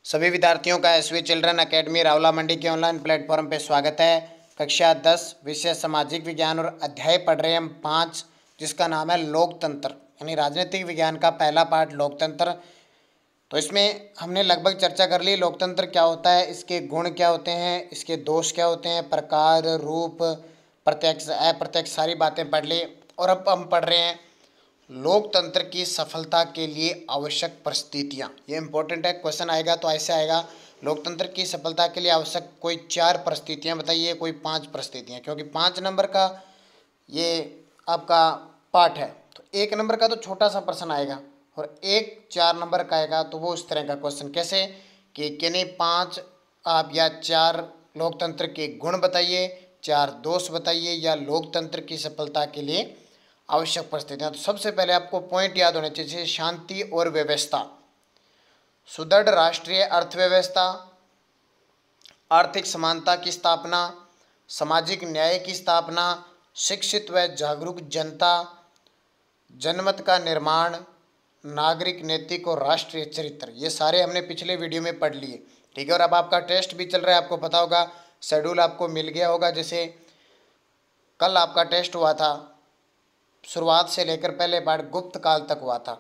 सभी विद्यार्थियों का एसवी चिल्ड्रन एकेडमी रावला मंडी के ऑनलाइन प्लेटफॉर्म पे स्वागत है। कक्षा 10 विषय सामाजिक विज्ञान और अध्याय पढ़ रहे हैं हम 5, जिसका नाम है लोकतंत्र, यानी राजनीतिक विज्ञान का पहला पार्ट लोकतंत्र। तो इसमें हमने लगभग चर्चा कर ली लोकतंत्र क्या होता है, इसके गुण क्या होते हैं, इसके दोष क्या होते हैं, प्रकार, रूप, प्रत्यक्ष अप्रत्यक्ष सारी बातें पढ़ ली। और अब हम पढ़ रहे हैं लोकतंत्र की सफलता के लिए आवश्यक परिस्थितियाँ। ये इंपॉर्टेंट है, क्वेश्चन आएगा तो ऐसे आएगा, लोकतंत्र की सफलता के लिए आवश्यक कोई 4 परिस्थितियाँ बताइए, कोई 5 परिस्थितियाँ, क्योंकि 5 नंबर का ये आपका पाठ है। तो 1 नंबर का तो छोटा सा प्रश्न आएगा और 4 नंबर का आएगा, तो वो इस तरह का क्वेश्चन कैसे कि किन्हीं 5 आप या 4 लोकतंत्र के गुण बताइए, 4 दोष बताइए या लोकतंत्र की सफलता के लिए आवश्यक परिस्थितियां। तो सबसे पहले आपको पॉइंट याद होने चाहिए, शांति और व्यवस्था, सुदृढ़ राष्ट्रीय अर्थव्यवस्था, आर्थिक समानता की स्थापना, सामाजिक न्याय की स्थापना, शिक्षित व जागरूक जनता, जनमत का निर्माण, नागरिक नैतिक और राष्ट्रीय चरित्र। ये सारे हमने पिछले वीडियो में पढ़ लिए, ठीक है। और अब आपका टेस्ट भी चल रहा है, आपको पता होगा, शेड्यूल आपको मिल गया होगा। जैसे कल आपका टेस्ट हुआ था, शुरुआत से लेकर पहले पार्ट गुप्त काल तक हुआ था।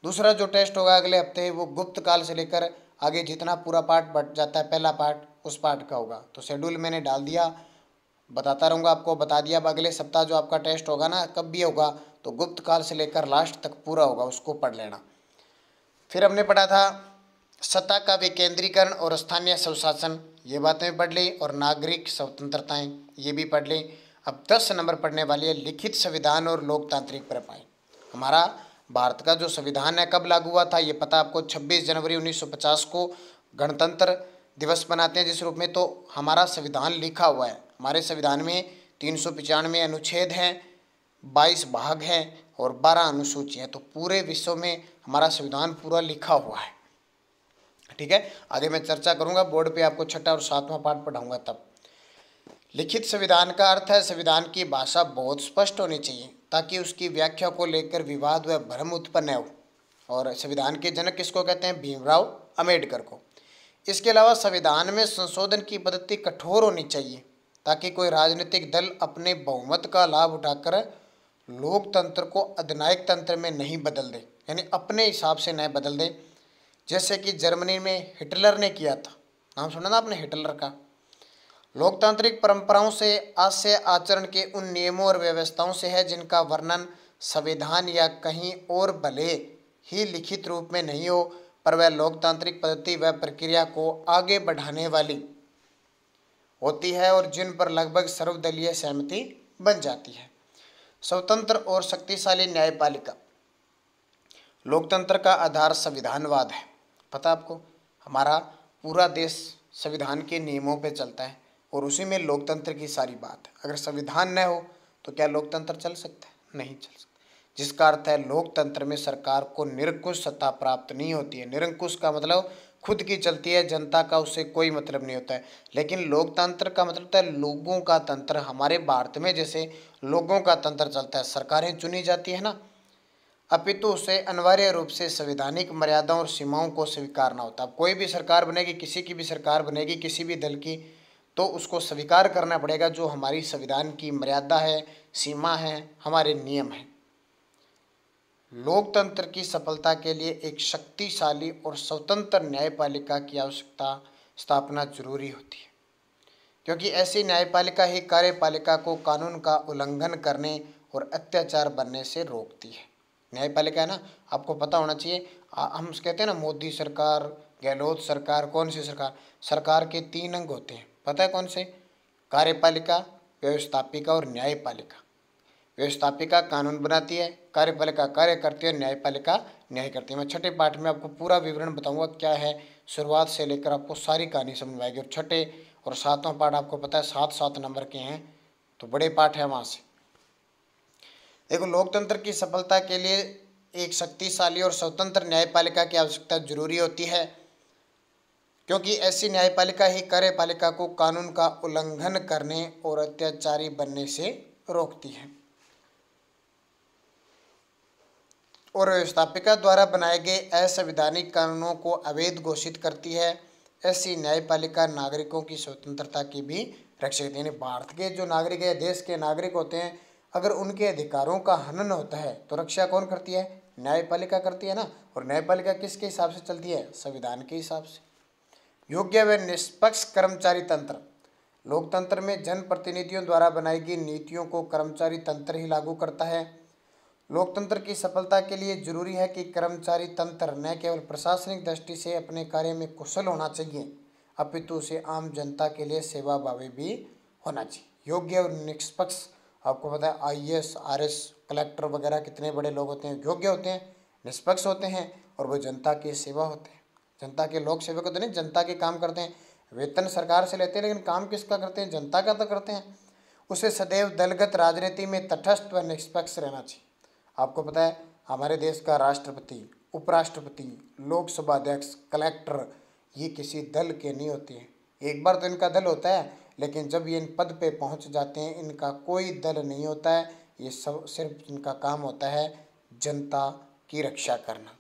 दूसरा जो टेस्ट होगा अगले हफ्ते, वो गुप्त काल से लेकर आगे जितना पूरा पार्ट बढ़ जाता है, पहला पार्ट उस पार्ट का होगा। तो शेड्यूल मैंने डाल दिया, बताता रहूँगा आपको, बता दिया। अब अगले सप्ताह जो आपका टेस्ट होगा ना, कब भी होगा, तो गुप्त काल से लेकर लास्ट तक पूरा होगा, उसको पढ़ लेना। फिर हमने पढ़ा था सत्ता का विकेंद्रीकरण और स्थानीय स्वशासन, ये बातें पढ़ ली, और नागरिक स्वतंत्रताएं, ये भी पढ़ ली। अब 10 नंबर पढ़ने वाली है लिखित संविधान और लोकतांत्रिक प्रक्रियाएं। हमारा भारत का जो संविधान है कब लागू हुआ था, ये पता आपको, 26 जनवरी 1950 को गणतंत्र दिवस मनाते हैं जिस रूप में। तो हमारा संविधान लिखा हुआ है, हमारे संविधान में 395 अनुच्छेद हैं, 22 भाग हैं और 12 अनुसूची हैं। तो पूरे विश्व में हमारा संविधान पूरा लिखा हुआ है, ठीक है। आगे मैं चर्चा करूंगा, बोर्ड पे आपको 6ठा और 7वां पाठ पढ़ाऊंगा तब। लिखित संविधान का अर्थ है संविधान की भाषा बहुत स्पष्ट होनी चाहिए ताकि उसकी व्याख्या को लेकर विवाद व भ्रम उत्पन्न हो। और संविधान के जनक किसको कहते हैं? भीमराव अंबेडकर को। इसके अलावा संविधान में संशोधन की पद्धति कठोर होनी चाहिए ताकि कोई राजनीतिक दल अपने बहुमत का लाभ उठाकर लोकतंत्र को अधिनायक तंत्र में नहीं बदल दे, यानी अपने हिसाब से न बदल दे, जैसे कि जर्मनी में हिटलर ने किया था। नाम सुना ना आपने हिटलर का। लोकतांत्रिक परंपराओं से आशय आचरण के उन नियमों और व्यवस्थाओं से है जिनका वर्णन संविधान या कहीं और भले ही लिखित रूप में नहीं हो, पर वह लोकतांत्रिक पद्धति व प्रक्रिया को आगे बढ़ाने वाली होती है और जिन पर लगभग सर्वदलीय सहमति बन जाती है। स्वतंत्र और शक्तिशाली न्यायपालिका। लोकतंत्र का आधार संविधानवाद है, पता आपको। हमारा पूरा देश संविधान के नियमों पे चलता है और उसी में लोकतंत्र की सारी बात है। अगर संविधान न हो तो क्या लोकतंत्र चल सकता है? नहीं चल सकता। जिसका अर्थ है लोकतंत्र में सरकार को निरंकुश सत्ता प्राप्त नहीं होती है। निरंकुश का मतलब खुद की चलती है, जनता का उससे कोई मतलब नहीं होता है। लेकिन लोकतंत्र का मतलब होता है लोगों का तंत्र। हमारे भारत में जैसे लोगों का तंत्र चलता है, सरकारें चुनी जाती है ना, अपितु उसे अनिवार्य रूप से संवैधानिक मर्यादाओं और सीमाओं को स्वीकारना होता है। कोई भी सरकार बनेगी, किसी की भी सरकार बनेगी, किसी भी दल की, तो उसको स्वीकार करना पड़ेगा जो हमारी संविधान की मर्यादा है, सीमा है, हमारे नियम हैं। लोकतंत्र की सफलता के लिए एक शक्तिशाली और स्वतंत्र न्यायपालिका की आवश्यकता स्थापना जरूरी होती है, क्योंकि ऐसी न्यायपालिका ही कार्यपालिका को कानून का उल्लंघन करने और अत्याचार बनने से रोकती है। न्यायपालिका है ना, आपको पता होना चाहिए। हम कहते हैं ना मोदी सरकार, गहलोत सरकार, कौन सी सरकार? सरकार के 3 अंग होते हैं, पता है कौन से? कार्यपालिका, व्यवस्थापिका और न्यायपालिका। व्यवस्थापिका कानून बनाती है, कार्यपालिका कार्य करती है, न्यायपालिका न्याय करती है। मैं 6ठे पाठ में आपको पूरा विवरण बताऊंगा क्या है, शुरुआत से लेकर आपको सारी कहानी समझ में आएगी। और 6ठे और 7वां पाठ आपको पता है 7-7 नंबर के हैं, तो बड़े पाठ है वहाँ से। देखो, लोकतंत्र की सफलता के लिए एक शक्तिशाली और स्वतंत्र न्यायपालिका की आवश्यकता जरूरी होती है, क्योंकि ऐसी न्यायपालिका ही कार्यपालिका को कानून का उल्लंघन करने और अत्याचारी बनने से रोकती है। और व्यवस्थापिका द्वारा बनाए गए असंवैधानिक कानूनों को अवैध घोषित करती है। ऐसी न्यायपालिका नागरिकों की स्वतंत्रता की भी रक्षा करती है। यानी भारत के जो नागरिक है, देश के नागरिक होते हैं, अगर उनके अधिकारों का हनन होता है तो रक्षा कौन करती है? न्यायपालिका करती है ना। और न्यायपालिका किसके हिसाब से चलती है? संविधान के हिसाब से। योग्य व निष्पक्ष कर्मचारी तंत्र। लोकतंत्र में जनप्रतिनिधियों द्वारा बनाई गई नीतियों को कर्मचारी तंत्र ही लागू करता है। लोकतंत्र की सफलता के लिए जरूरी है कि कर्मचारी तंत्र न केवल प्रशासनिक दृष्टि से अपने कार्य में कुशल होना चाहिए, अपितु उसे आम जनता के लिए सेवा भावी भी होना चाहिए। योग्य और निष्पक्ष, आपको पता है आईएएस, आरएस, कलेक्टर वगैरह कितने बड़े लोग होते हैं, योग्य होते हैं, निष्पक्ष होते हैं और वो जनता की सेवा होते हैं। जनता के लोक सेवक होते नहीं, जनता के काम करते हैं। वेतन सरकार से लेते हैं लेकिन काम किसका करते हैं? जनता का तो करते हैं। उसे सदैव दलगत राजनीति में तटस्थ व निष्पक्ष रहना चाहिए। आपको पता है हमारे देश का राष्ट्रपति, उपराष्ट्रपति, लोकसभा अध्यक्ष, कलेक्टर, ये किसी दल के नहीं होते हैं। एक बार तो इनका दल होता है, लेकिन जब ये इन पद पे पहुंच जाते हैं इनका कोई दल नहीं होता है। ये सब सिर्फ इनका काम होता है जनता की रक्षा करना।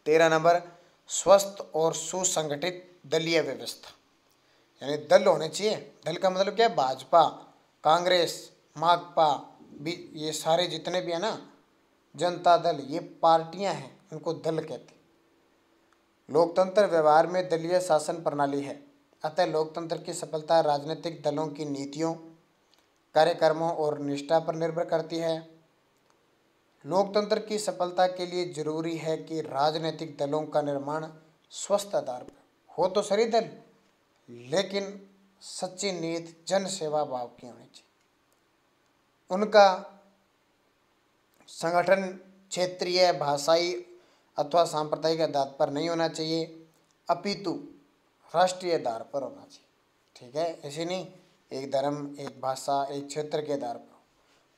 13 नंबर, स्वस्थ और सुसंगठित दलीय व्यवस्था। यानी दल होने चाहिए। दल का मतलब क्या है? भाजपा, कांग्रेस, माकपा, ये सारे जितने भी है ना, जनता दल, ये पार्टियां हैं, इनको दल कहते हैं। लोकतंत्र व्यवहार में दलीय शासन प्रणाली है, अतः लोकतंत्र की सफलता राजनीतिक दलों की नीतियों, कार्यक्रमों और निष्ठा पर निर्भर करती है। लोकतंत्र की सफलता के लिए जरूरी है कि राजनीतिक दलों का निर्माण स्वस्थ आधार पर हो तो सही दल, लेकिन सच्ची नीति जन सेवा भाव की होनी चाहिए। उनका संगठन क्षेत्रीय, भाषाई अथवा सांप्रदायिक आधार पर नहीं होना चाहिए, अपितु राष्ट्रीय आधार पर होना चाहिए। ठीक है, ऐसे नहीं एक धर्म, एक भाषा, एक क्षेत्र के आधार पर,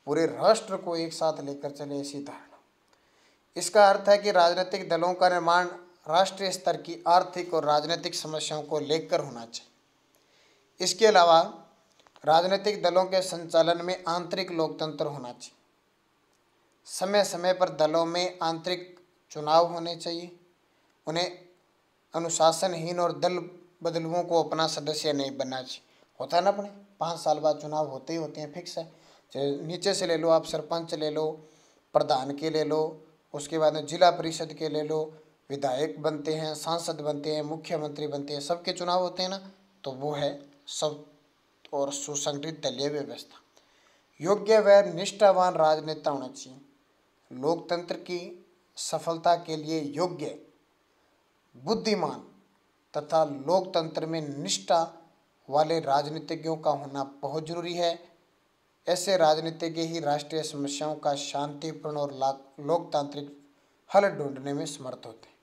पूरे राष्ट्र को एक साथ लेकर चले, ऐसी धारणा। इसका अर्थ है कि राजनीतिक दलों का निर्माण राष्ट्रीय स्तर की आर्थिक और राजनीतिक समस्याओं को लेकर होना चाहिए। इसके अलावा राजनीतिक दलों के संचालन में आंतरिक लोकतंत्र होना चाहिए। समय समय पर दलों में आंतरिक चुनाव होने चाहिए। उन्हें अनुशासनहीन और दल बदलुओं को अपना सदस्य नहीं बनना चाहिए। होता है ना, अपने 5 साल बाद चुनाव होते ही होते हैं, फिक्स है। चाहे नीचे से ले लो, आप सरपंच ले लो, प्रधान के ले लो, उसके बाद में जिला परिषद के ले लो, विधायक बनते हैं, सांसद बनते हैं, मुख्यमंत्री बनते हैं, सबके चुनाव होते हैं ना। तो वो है सब और सुसंगठित दलीय व्यवस्था। योग्य व निष्ठावान राजनेता होना चाहिए। लोकतंत्र की सफलता के लिए योग्य, बुद्धिमान तथा लोकतंत्र में निष्ठा वाले राजनीतिज्ञों का होना बहुत जरूरी है। ऐसे राजनीतिज्ञ ही राष्ट्रीय समस्याओं का शांतिपूर्ण और लोकतांत्रिक हल ढूंढने में समर्थ होते हैं।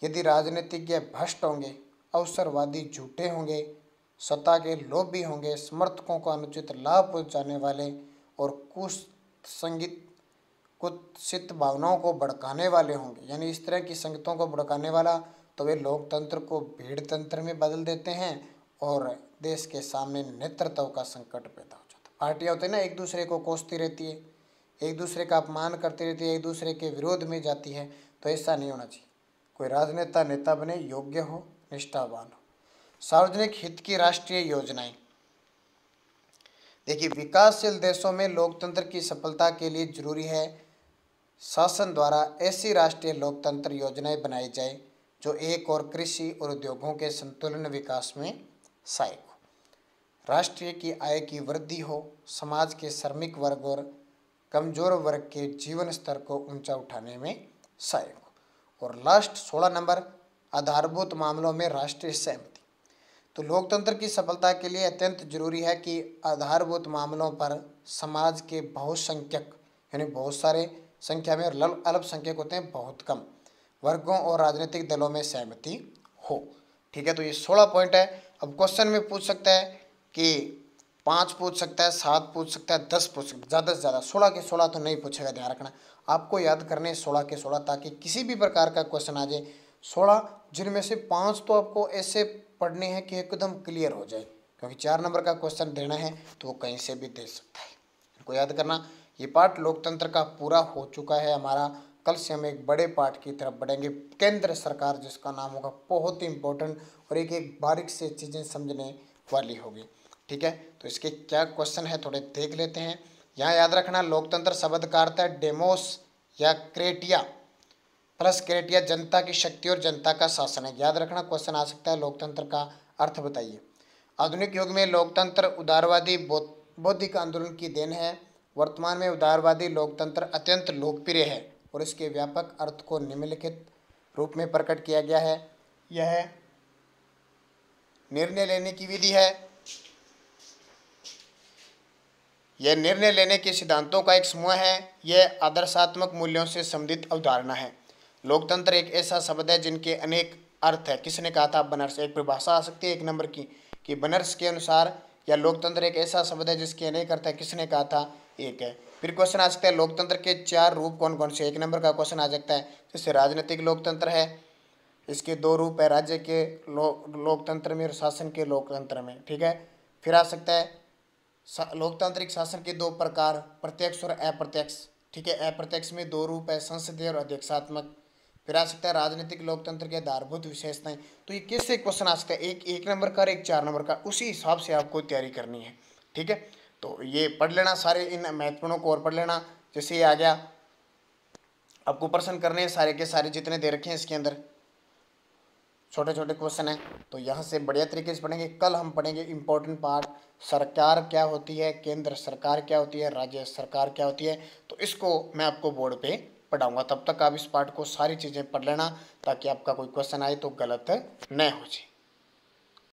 यदि राजनीतिज्ञ भ्रष्ट होंगे, अवसरवादी, झूठे होंगे, सत्ता के लोभी होंगे, समर्थकों को अनुचित लाभ पहुंचाने वाले और कुत्सित भावनाओं को भड़काने वाले होंगे, यानी इस तरह की संगतों को भड़काने वाला, तो वे लोकतंत्र को भीड़ तंत्र में बदल देते हैं और देश के सामने नेतृत्व का संकट पैदा हो जाता है। पार्टियां होती है ना, एक दूसरे को कोसती रहती है, एक दूसरे का अपमान करती रहती है, एक दूसरे के विरोध में जाती है। तो ऐसा नहीं होना चाहिए। कोई राजनेता नेता बने, योग्य हो, निष्ठावान हो। सार्वजनिक हित की राष्ट्रीय योजनाएं। देखिए, विकासशील देशों में लोकतंत्र की सफलता के लिए जरूरी है शासन द्वारा ऐसी राष्ट्रीय लोकतंत्र योजनाएं बनाई जाए जो एक और कृषि और उद्योगों के संतुलन विकास में सहायक हो, राष्ट्रीय की आय की वृद्धि हो, समाज के श्रमिक वर्ग और कमजोर वर्ग के जीवन स्तर को ऊंचा उठाने में सहायक हो। और लास्ट 16 नंबर, आधारभूत मामलों में राष्ट्रीय सहमति। तो लोकतंत्र की सफलता के लिए अत्यंत जरूरी है कि आधारभूत मामलों पर समाज के बहुसंख्यक, यानी बहुत सारे संख्या में, और अल्पसंख्यक होते हैं बहुत कम, वर्गों और राजनीतिक दलों में सहमति हो। ठीक है, तो ये 16 पॉइंट है। अब क्वेश्चन में पूछ सकता है कि 5 पूछ सकता है, 7 पूछ सकता है, 10 पूछ सकता है, ज़्यादा से ज़्यादा 16 के 16 तो नहीं पूछेगा, ध्यान रखना। आपको याद करने 16 के 16, ताकि किसी भी प्रकार का क्वेश्चन आ जाए 16, जिनमें से 5 तो आपको ऐसे पढ़ने हैं कि एकदम क्लियर हो जाए, क्योंकि 4 नंबर का क्वेश्चन देना है तो वो कहीं से भी दे सकता है। इनको याद करना, ये पार्ट लोकतंत्र का पूरा हो चुका है हमारा। कल से हम एक बड़े पार्ट की तरफ बढ़ेंगे, केंद्र सरकार, जिसका नाम होगा बहुत ही इंपॉर्टेंट और एक एक बारीक से चीज़ें समझने वाली होगी। ठीक है, तो इसके क्या क्वेश्चन है थोड़े देख लेते हैं। यहाँ याद रखना, लोकतंत्र शब्द का अर्थ है डेमोस या क्रेटिया प्लस क्रेटिया, जनता की शक्ति और जनता का शासन है। याद रखना क्वेश्चन आ सकता है, लोकतंत्र का अर्थ बताइए। आधुनिक युग में लोकतंत्र उदारवादी बौद्धिक आंदोलन की देन है। वर्तमान में उदारवादी लोकतंत्र अत्यंत लोकप्रिय है और इसके व्यापक अर्थ को निम्नलिखित रूप में प्रकट किया गया है। यह निर्णय लेने की विधि है, यह निर्णय लेने के सिद्धांतों का एक समूह है, यह आदर्शात्मक मूल्यों से संबंधित अवधारणा है। लोकतंत्र एक ऐसा शब्द है जिनके अनेक अर्थ है। किसने कहा था? बनर्स। एक परिभाषा आ सकती है एक नंबर की कि बनर्स के अनुसार या लोकतंत्र एक ऐसा शब्द है जिसके अनेक अर्थ है। किसने कहा था? एक है। फिर क्वेश्चन आ सकता है लोकतंत्र के 4 रूप कौन कौन से? एक नंबर का क्वेश्चन आ सकता है, जैसे राजनीतिक लोकतंत्र है, इसके 2 रूप है, राज्य के लोकतंत्र में और शासन के लोकतंत्र में। ठीक है, फिर आ सकता है लोकतांत्रिक शासन के 2 प्रकार, प्रत्यक्ष और अप्रत्यक्ष। ठीक है, अप्रत्यक्ष में 2 रूप है, संसदीय और अध्यक्षात्मक। फिर आ सकता है राजनीतिक लोकतंत्र के आधारभूत विशेषताएं। तो ये किससे क्वेश्चन आ सकता है? एक नंबर का और एक 4 नंबर का, उसी हिसाब से आपको तैयारी करनी है। ठीक है, तो ये पढ़ लेना, सारे इन महत्वपूर्णों को और पढ़ लेना। जैसे ये आ गया, आपको प्रश्न करने हैं सारे के सारे जितने दे रखे हैं, इसके अंदर छोटे छोटे क्वेश्चन हैं, तो यहाँ से बढ़िया तरीके से पढ़ेंगे। कल हम पढ़ेंगे इंपॉर्टेंट पार्ट, सरकार क्या होती है, केंद्र सरकार क्या होती है, राज्य सरकार क्या होती है। तो इसको मैं आपको बोर्ड पे पढ़ाऊंगा, तब तक आप इस पार्ट को सारी चीज़ें पढ़ लेना ताकि आपका कोई क्वेश्चन आए तो गलत न हो जाए।